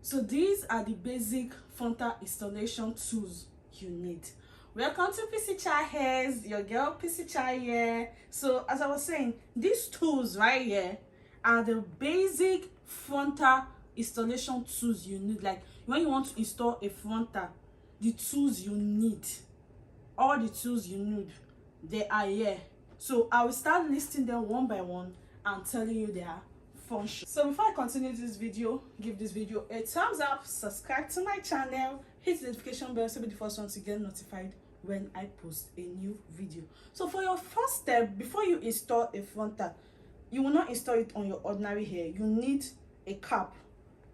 So these are the basic frontal installation tools you need. Welcome to PC Chai Hairs, your girl PC Chai here. So as I was saying, these tools right here are the basic frontal installation tools you need. Like when you want to install a frontal, the tools you need, all the tools you need, they are here. So I will start listing them one by one and telling you their function. So before I continue this video, give this video a thumbs up, subscribe to my channel, hit the notification bell so be the first one to get notified when I post a new video. So for your first step, before you install a frontal, you will not install it on your ordinary hair. You need a cap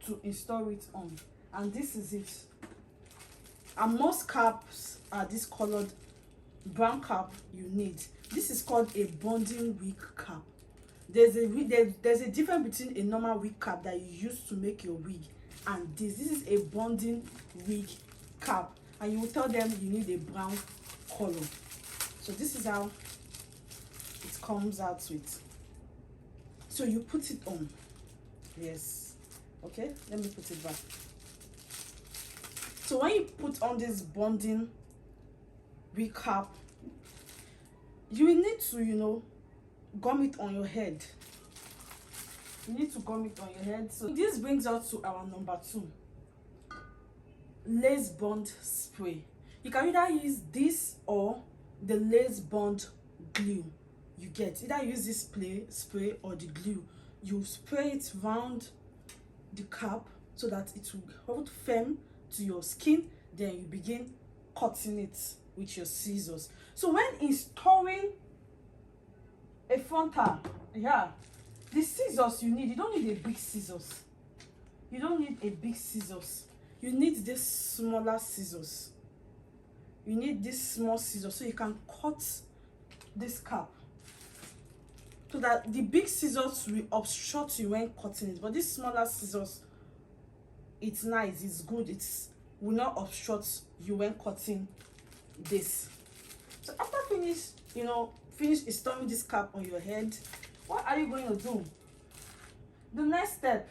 to install it on, and this is it. And most caps are this colored brown cap you need. This is called a bonding wig cap. There's a difference between a normal wig cap that you use to make your wig and this is a bonding wig cap, and you will tell them you need a brown color. So this is how it comes out with. So you put it on. Yes, okay, let me put it back. So when you put on this bonding wig cap, you will need to gum it on your head. You need to gum it on your head. So this brings us to our number 2, lace bond spray. You can either use this or the lace bond glue. You get either use this spray or the glue. You spray it round the cap so that it will hold firm to your skin. Then you begin cutting it with your scissors. So when installing a frontal, the scissors you need, you don't need a big scissors. You don't need a big scissors. You need this smaller scissors. You need this small scissors so you can cut this cap, so that the big scissors will obstruct you when cutting it. But this smaller scissors, it's nice, it's good, it will not obstruct you when cutting this. So after finish installing this cap on your head, what are you going to do? The next step,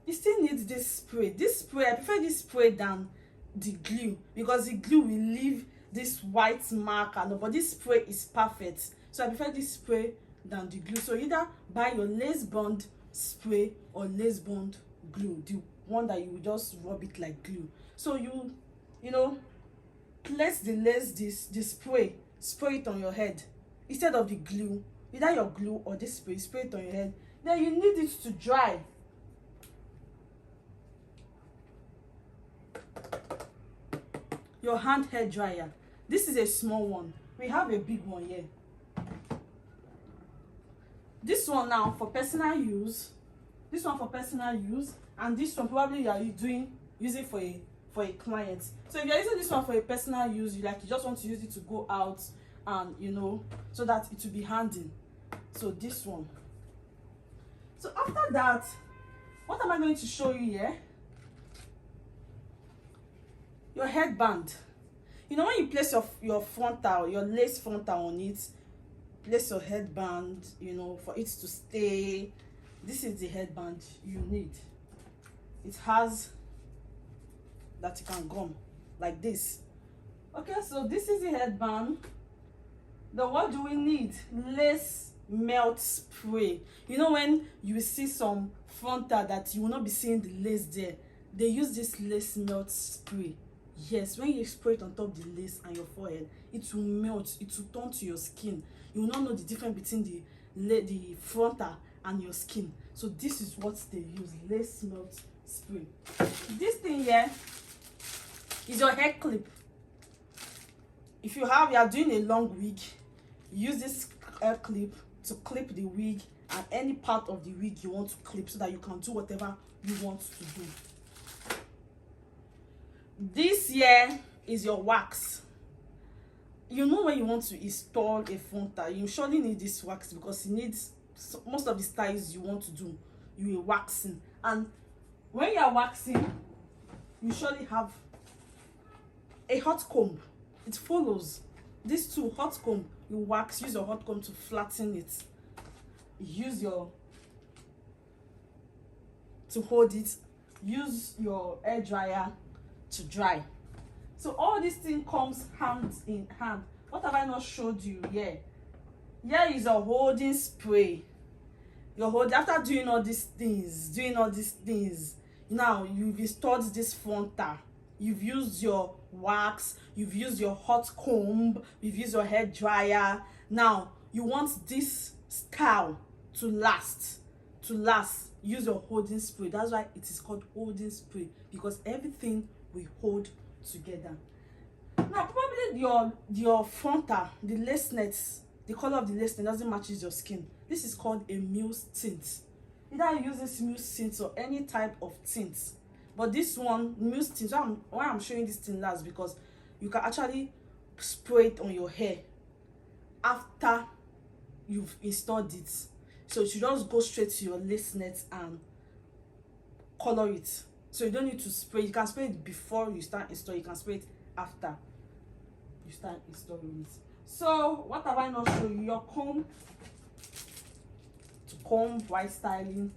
you still need this spray. This spray, I prefer this spray than the glue because the glue will leave this white mark, but this spray is perfect. So I prefer this spray than the glue. So either buy your lace bond spray or lace bond glue, the one that you will just rub it like glue. So you place the spray it on your head instead of the glue. Either your glue or this spray it on your head. Then you need it to dry. Your hand hair dryer. This is a small one. We have a big one here. This one now for personal use. This one for personal use, and this one probably you are using for a client. So if you're using this one for a personal use, you just want to use it to go out and so that it will be handy. So this one. So after that, what am I going to show you here? Your headband. When you place your frontal, your lace frontal on it, place your headband, for it to stay. This is the headband you need. It has that you can gum like this. Okay, so this is the headband. Then what do we need? Lace melt spray. When you see some frontal that you will not be seeing the lace there, they use this lace melt spray. Yes, when you spray it on top of the lace and your forehead, it will melt, it will turn to your skin. You will not know the difference between the frontal and your skin. So this is what they use, lace melt spray. This thing here is your hair clip. If you are doing a long wig, use this hair clip to clip the wig and any part of the wig you want to clip so that you can do whatever you want to do. This here is your wax. When you want to install a frontal, you surely need this wax because it needs most of the styles you want to do. You are waxing, and when you are waxing, you surely have a hot comb. It follows these two. Hot comb, you wax, use your hot comb to flatten it. Use your to hold it use your hair dryer to dry. So all this thing comes hand in hand. What have I not showed you here? Here is a holding spray. Your hold after doing all these things, now you've installed this frontal. You've used your wax, you've used your hot comb, you've used your hair dryer. Now you want this style to last. Use your holding spray. That's why it is called holding spray, because everything will hold together. Now probably your frontal, the lace nets, the color of the lace net doesn't match your skin. This is called a mousse tint. Either you use this mousse tint or any type of tint, but this one mousse tint, why I'm showing this thing last, because you can actually spray it on your hair after you've installed it. So you should just go straight to your lace net and color it. So you don't need to spray. You can spray it before you start installing. You can spray it after you start installing it. So what have I not shown you? Your comb, to comb while styling,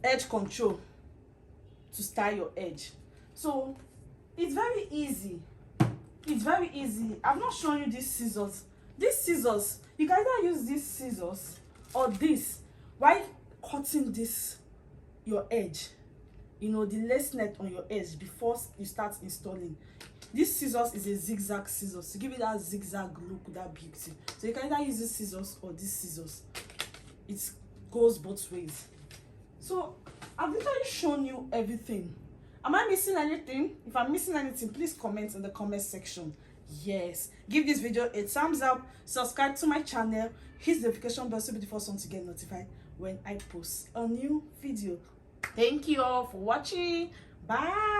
edge control to style your edge. So it's very easy. I've not shown you these scissors. These scissors, you can either use these scissors or this while cutting this your edge, the lace net on your edge before you start installing. This scissors is a zigzag scissors to give it that zigzag look, that beauty. So you can either use these scissors or these scissors. It goes both ways. So I've literally shown you everything. Am I missing anything? If I'm missing anything, please comment in the comment section. Yes, give this video a thumbs up, subscribe to my channel, hit the notification bell so be the first one to get notified when I post a new video. Thank you all for watching. Bye.